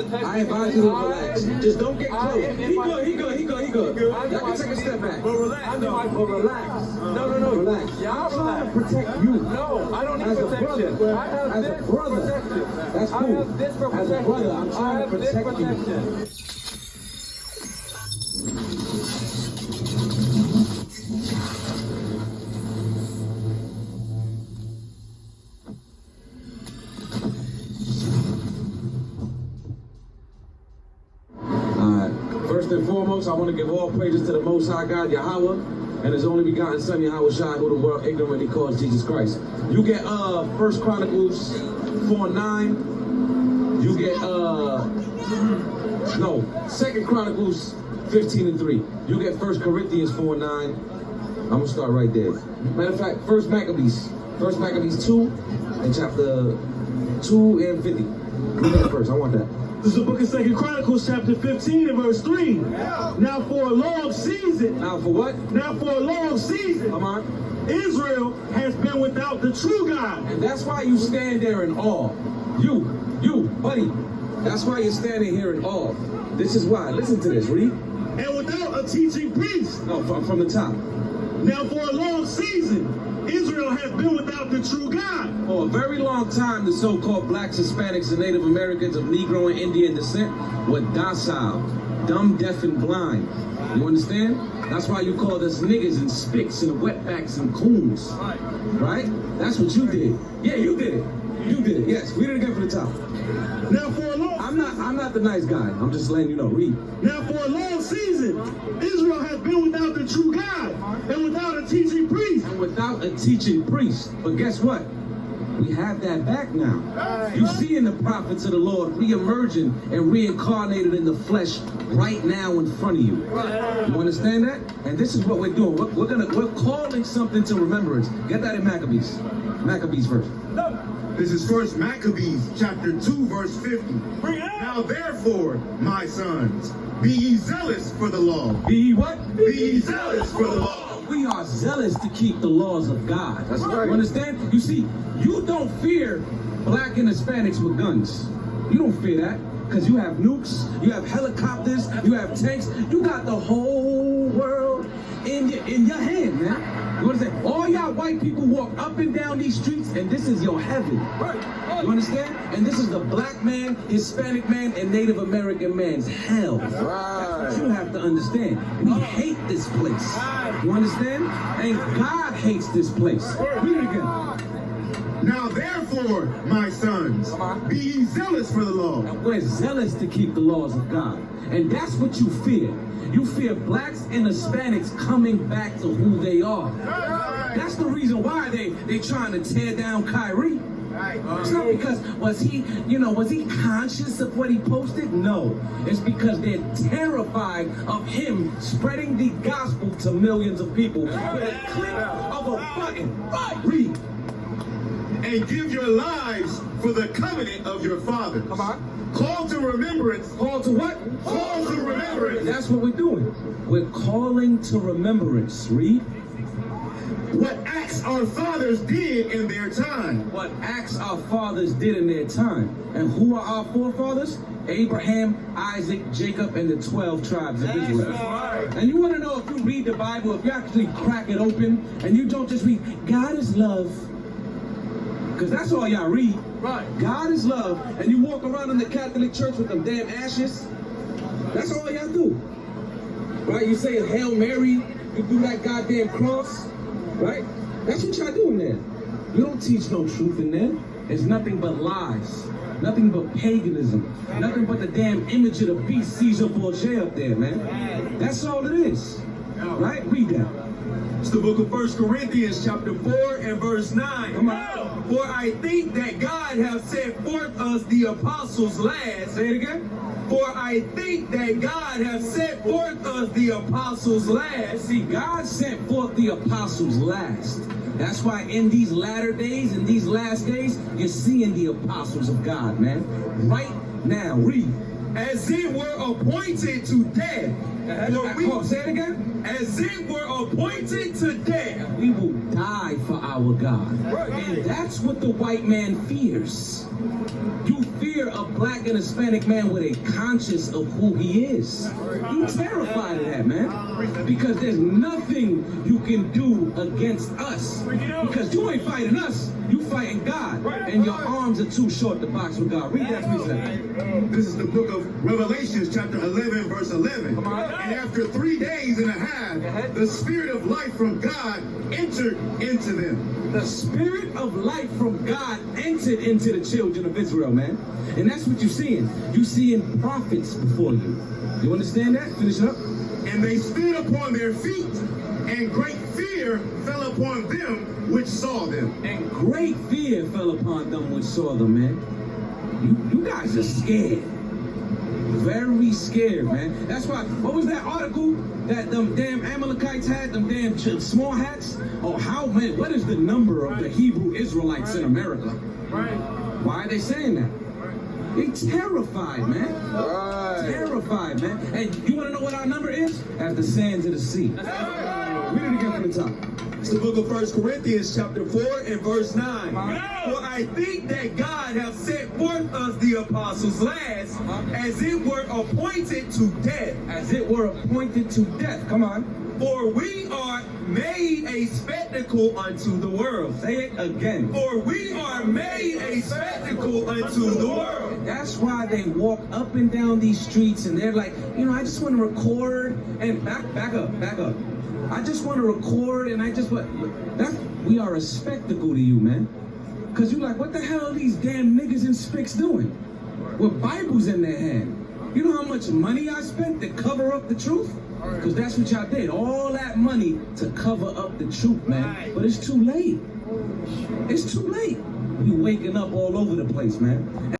to test you. I advise you to relax. Just don't get close. He good. Y'all can take a step back. But relax, But relax. No. Relax. Y'all I'm trying relax. to protect you. No, I don't need As a protection. brother. I have As this a brother. protection. That's I cool. have this for As protection. a brother, I'm trying to this protect you. protection. First and foremost, I want to give all praises to the Most High God, Yahweh, and His only begotten Son, Yahweh Shai, who the world ignorantly calls Jesus Christ. You get 1 Chronicles 4:9. You get 2 Chronicles 15:3. You get 1 Corinthians 4:9. I'm gonna start right there. Matter of fact, 1 Maccabees 2 and chapter 2 and 50. Read that first. I want that. This is the book of 2 Chronicles, chapter 15 and verse 3. Now for a long season. Now for what? Now for a long season. Come on. Israel has been without the true God. And that's why you stand there in awe. You, buddy. That's why you're standing here in awe. This is why. Listen to this. Read. And without a teaching priest. No, from the top. Now for a long season, Israel has been without the true God. For a very long time, the so-called blacks, Hispanics, and Native Americans of Negro and Indian descent were docile, dumb, deaf, and blind. You understand? That's why you called us niggas and spicks and wetbacks and coons. Right? That's what you did. Yeah, you did it. You did it. Yes. Read it again from the top. Now for a long I'm not the nice guy. I'm just letting you know. Read. Now for a long season, Israel has been without the true God and without a teaching priest. And without a teaching priest. But guess what? We have that back now. You see in the prophets of the Lord re-emerging and reincarnated in the flesh right now in front of you. You understand that? And this is what we're doing. We're calling something to remembrance. Get that in Maccabees. Maccabees verse. This is 1 Maccabees chapter 2 verse 50. Now therefore, my sons, be ye zealous for the law. Be ye what? Be ye zealous for the law. We are zealous to keep the laws of God. That's right. You understand? You see, you don't fear black and Hispanics with guns. You don't fear that because you have nukes, you have helicopters, you have tanks. You got the whole world in your hand, man. You understand? All y'all white people walk up and down these streets, and this is your heaven. You understand? And this is the black man, Hispanic man, and Native American man's hell. That's what you have to understand. We hate this place. You understand? And God hates this place. Read it again. Now therefore, my sons, be ye zealous for the law. And we're zealous to keep the laws of God. And that's what you fear. You fear blacks and Hispanics coming back to who they are. That's the reason why they trying to tear down Kyrie. It's not because was he conscious of what he posted? No. It's because they're terrified of him spreading the gospel to millions of people with a click of a button. Read. And give your lives for the covenant of your fathers. Come on. Call to remembrance. Call to what? Call to remembrance. And that's what we're doing. We're calling to remembrance. Read. What acts our fathers did in their time. What acts our fathers did in their time. And who are our forefathers? Abraham, Isaac, Jacob, and the 12 tribes of Israel. And you want to know if you read the Bible, if you actually crack it open, and you don't just read, God is love. Because that's all y'all read. Right. God is love. And you walk around in the Catholic Church with them damn ashes. That's all y'all do. Right? You say a Hail Mary. You do that goddamn cross. Right? That's what y'all do in there. You don't teach no truth in there. It's nothing but lies. Nothing but paganism. Nothing but the damn image of the beast Caesar Borgia up there, man. That's all it is. Right? Read that. It's the book of 1 Corinthians chapter 4 and verse 9. Come on. For I think that God hath set forth us the apostles last. Say it again. For I think that God hath set forth us the apostles last. See, God sent forth the apostles last. That's why in these latter days, in these last days, you're seeing the apostles of God, man. Right now, read. as it were appointed to death. Say it again. As it were appointed to death. We will die for our God. And that's what the white man fears. You fear a black and Hispanic man with a conscience of who he is. You terrified of that, man. Because there's nothing you can do against us. Because you ain't fighting us, you fighting God. And your arms are too short to box with God. Read that, please. This is the book of Revelations, chapter 11, verse 11. And after 3 days and a half, the spirit of life from God entered into them. The spirit of life from God entered into the children of Israel, man. And that's what you're seeing. You're seeing prophets before you. You understand that? Finish it up. And they stood upon their feet, and great fear fell upon them which saw them. And great fear fell upon them which saw them, man. You guys are scared. Very scared, man. That's why, what was that article that them damn Amalekites had, them damn small hats? Oh, how, man, what is the number of the Hebrew Israelites in America? Why are they saying that? They terrified, man. Terrified, man. And you want to know what our number is? As the sands of the sea. Read it again from the top. It's the book of 1 Corinthians, chapter 4 and verse 9. For I think that God hath set forth us the apostles last, as it were appointed to death. As it were appointed to death. Come on. For we are made a spectacle unto the world. Say it again. For we are made a spectacle unto the world. That's why they walk up and down these streets and they're like, you know, I just want to record and back up. I just want to record and we are a spectacle to you, man. Because you're like, what the hell are these damn niggas in spics doing? With Bibles in their hand. You know how much money I spent to cover up the truth? Because that's what y'all did. All that money to cover up the truth, man. But it's too late. It's too late. We waking up all over the place, man.